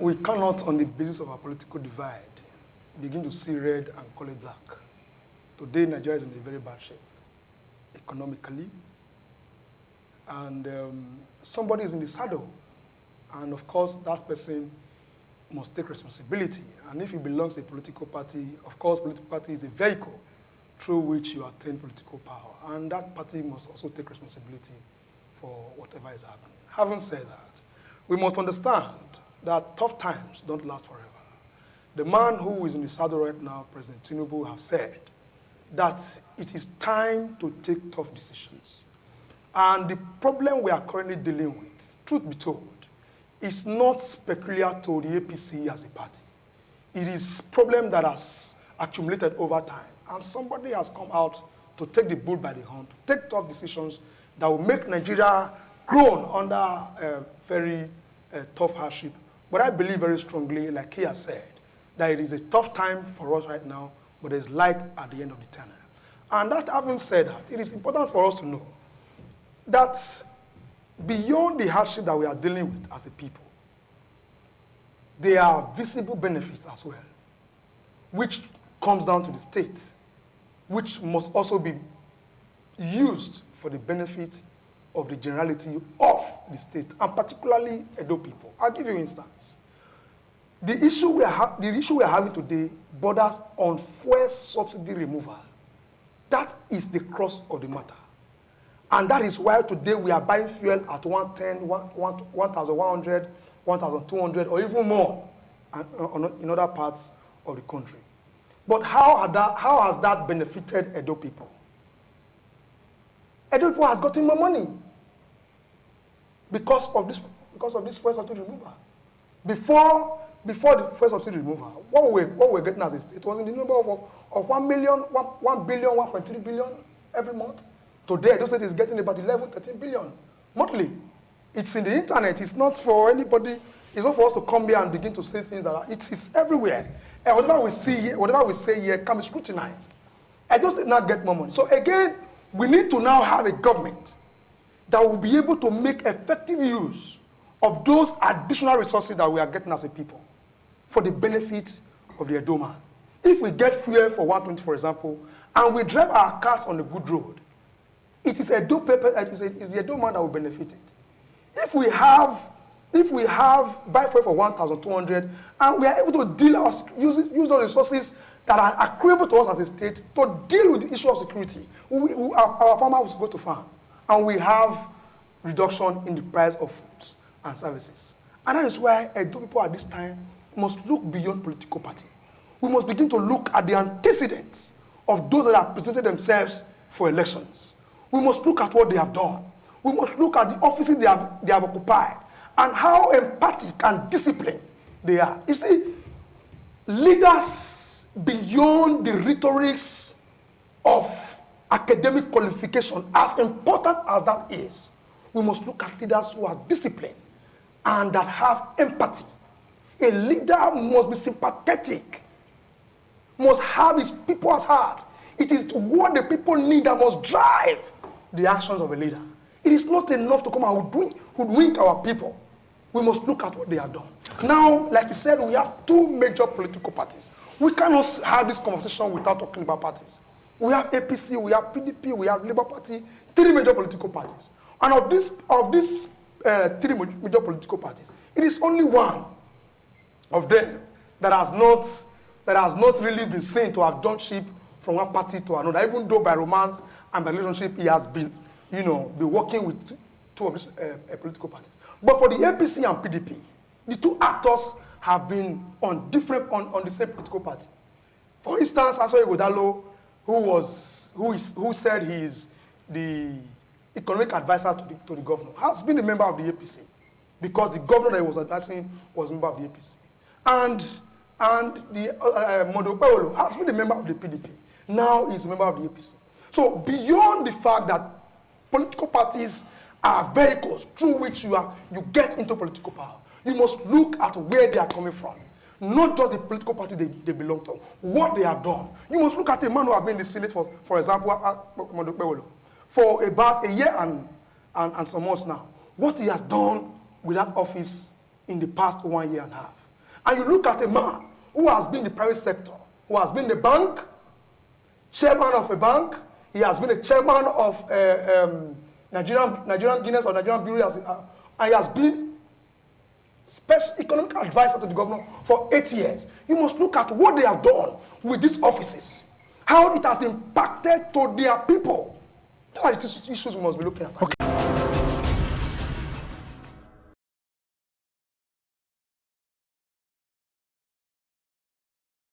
we cannot, on the basis of our political divide, begin to see red and call it black. Today, Nigeria is in a very bad shape, economically, and somebody is in the saddle. And of course, that person must take responsibility. And if he belongs to a political party, of course, political party is a vehicle through which you attain political power. And that party must also take responsibility for whatever is happening. Having said that, we must understand that tough times don't last forever. The man who is in the saddle right now, President Tinubu, have said that it is time to take tough decisions. And the problem we are currently dealing with, truth be told, is not peculiar to the APC as a party. It is a problem that has accumulated over time. And somebody has come out to take the bull by the horn, to take tough decisions that will make Nigeria groan under very tough hardship. But I believe very strongly, like he has said, that it is a tough time for us right now, but there's light at the end of the tunnel. And that having said that, it is important for us to know that beyond the hardship that we are dealing with as a people, there are visible benefits as well, which comes down to the state, which must also be used for the benefit of the generality of the state, and particularly Edo people. I'll give you an instance. The issue we are having today borders on fuel subsidy removal. That is the crux of the matter. And that is why today we are buying fuel at 110, 1,100, 1,200, or even more in other parts of the country. But how has that benefited Edo people? Edo people has gotten more money because of this fuel subsidy removal. Before the fuel subsidy removal, what we were getting as a state was in the number of 1 billion, 1.3 billion every month. Today, Edo State is getting about 11, 13 billion monthly. It's in the internet. It's not for anybody. It's not for us to come here and begin to say things that are. It's everywhere. And whatever we say here can be scrutinized. Edo State now get more money. So again, we need to now have a government that will be able to make effective use of those additional resources that we are getting as a people for the benefit of the Edo man. If we get fuel for 120, for example, and we drive our cars on a good road, it is Edo paper, it's the Edo man that will benefit it. If we have buy fuel for 1,200 and we are able to use those resources that are accruable to us as a state to deal with the issue of security, our farmers will go to farm, and we have reduction in the price of foods and services. And that is why Edo people at this time must look beyond political party. We must begin to look at the antecedents of those that have presented themselves for elections. We must look at what they have done. We must look at the offices they have occupied and how empathic and disciplined they are. You see, leaders beyond the rhetorics of academic qualification, as important as that is, we must look at leaders who are disciplined and that have empathy. A leader must be sympathetic, must have his people at heart. It is what the people need that must drive the actions of a leader. It is not enough to come and hoodwink our people. We must look at what they have done. Now, like you said, we have two major political parties. We cannot have this conversation without talking about parties. We have APC, we have PDP, we have Labour Party, three major political parties. And of these three major political parties, it is only one of them that has not really been seen to have done ship from one party to another, even though by romance and by relationship he has been, be working with two of these political parties. But for the APC and PDP, the two actors have been on the same political party. For instance, Aso Ighodalo, who said he is the economic advisor to the governor, has been a member of the APC because the governor that he was advising was a member of the APC. And the Modopeolo has been a member of the PDP. Now he's a member of the APC. So beyond the fact that political parties are vehicles through which you get into political power, you must look at where they are coming from. Not just the political party they belong to, what they have done. You must look at a man who has been in the Senate, for example, for about a year and some months now. What he has done with that office in the past 1 year and a half. And you look at a man who has been in the private sector, who has been in the bank, chairman of a bank, he has been a chairman of Nigerian Guinness or Nigerian Bureau, and he has been special economic advisor to the governor for 8 years. You must look at what they have done with these offices, how it has impacted to their people. Those are the issues we must be looking at. Okay.